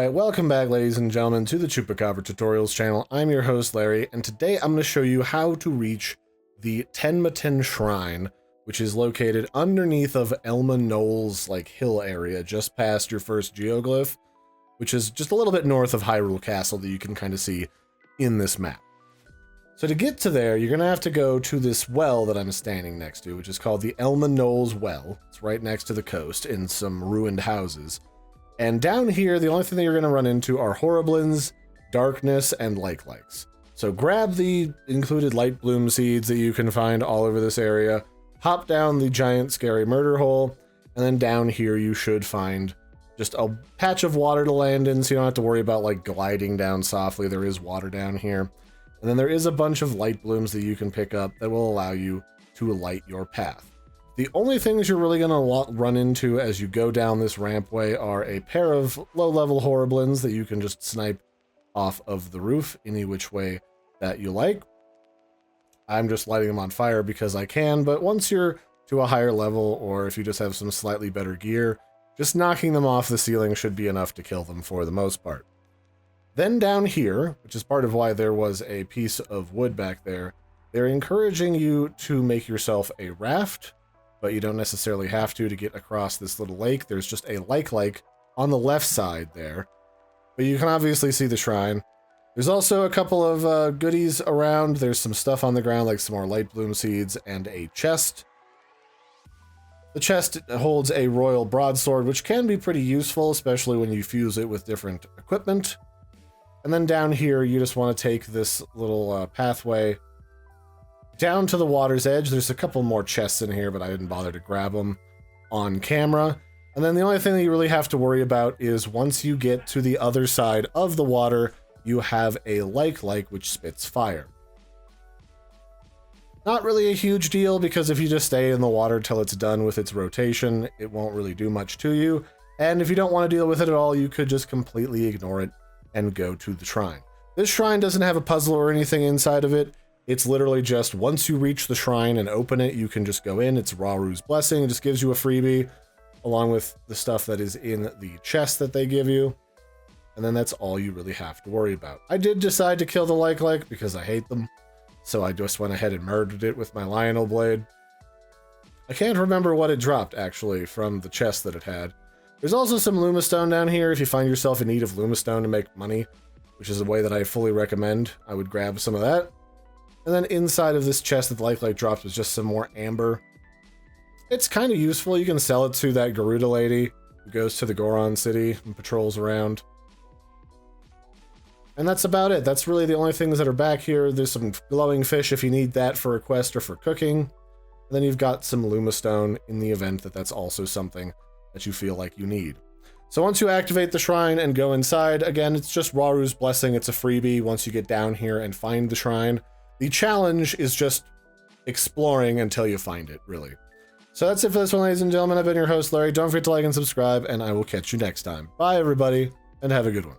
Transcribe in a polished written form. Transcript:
Alright, welcome back ladies and gentlemen to the Chupacabra tutorials channel. I'm your host Larry, and today I'm going to show you how to reach the Tenmaten Shrine, which is located underneath of Elma Knolls hill area, just past your first geoglyph, which is just a little bit north of Hyrule Castle that you can kind of see in this map. So to get to there, you're going to have to go to this well that I'm standing next to, which is called the Elma Knolls Well. It's right next to the coast in some ruined houses. And down here, the only thing that you're going to run into are Horriblins, darkness, and likes. So grab the included light bloom seeds that you can find all over this area, hop down the giant scary murder hole, and then down here you should find just a patch of water to land in, so you don't have to worry about gliding down softly. There is water down here. And then there is a bunch of light blooms that you can pick up that will allow you to light your path. The only things you're really going to run into as you go down this rampway are a pair of low-level Horriblins that you can just snipe off of the roof any which way that you like. I'm just lighting them on fire because I can, but once you're to a higher level, or if you just have some slightly better gear, just knocking them off the ceiling should be enough to kill them for the most part. Then down here, which is part of why there was a piece of wood back there, they're encouraging you to make yourself a raft, but you don't necessarily have to get across this little lake. There's just a like on the left side there, but you can obviously see the shrine. There's also a couple of goodies around. There's some stuff on the ground, like some more light bloom seeds and a chest. The chest holds a royal broadsword, which can be pretty useful, especially when you fuse it with different equipment. And then down here, you just want to take this little pathway down to the water's edge. There's a couple more chests in here, but I didn't bother to grab them on camera. And then the only thing that you really have to worry about is once you get to the other side of the water, you have a like which spits fire. Not really a huge deal, because if you just stay in the water till it's done with its rotation, it won't really do much to you. And if you don't want to deal with it at all, you could just completely ignore it and go to the shrine. This shrine doesn't have a puzzle or anything inside of it. It's literally just once you reach the shrine and open it, you can just go in. It's Raru's Blessing. It just gives you a freebie along with the stuff that is in the chest that they give you. And then that's all you really have to worry about. I did decide to kill the like because I hate them. So I just went ahead and murdered it with my Lionel blade. I can't remember what it dropped actually from the chest that it had. There's also some Lumastone down here if you find yourself in need of Lumastone to make money, which is a way that I fully recommend. I would grab some of that. And then inside of this chest that the like dropped was just some more amber. It's kind of useful. You can sell it to that Garuda lady who goes to the Goron city and patrols around. And that's about it. That's really the only things that are back here. There's some glowing fish if you need that for a quest or for cooking. And then you've got some Lumastone in the event that that's also something that you feel like you need. So once you activate the shrine and go inside, again, it's just Raru's Blessing. It's a freebie once you get down here and find the shrine. The challenge is just exploring until you find it, really. So that's it for this one, ladies and gentlemen. I've been your host, Larry. Don't forget to like and subscribe, and I will catch you next time. Bye, everybody, and have a good one.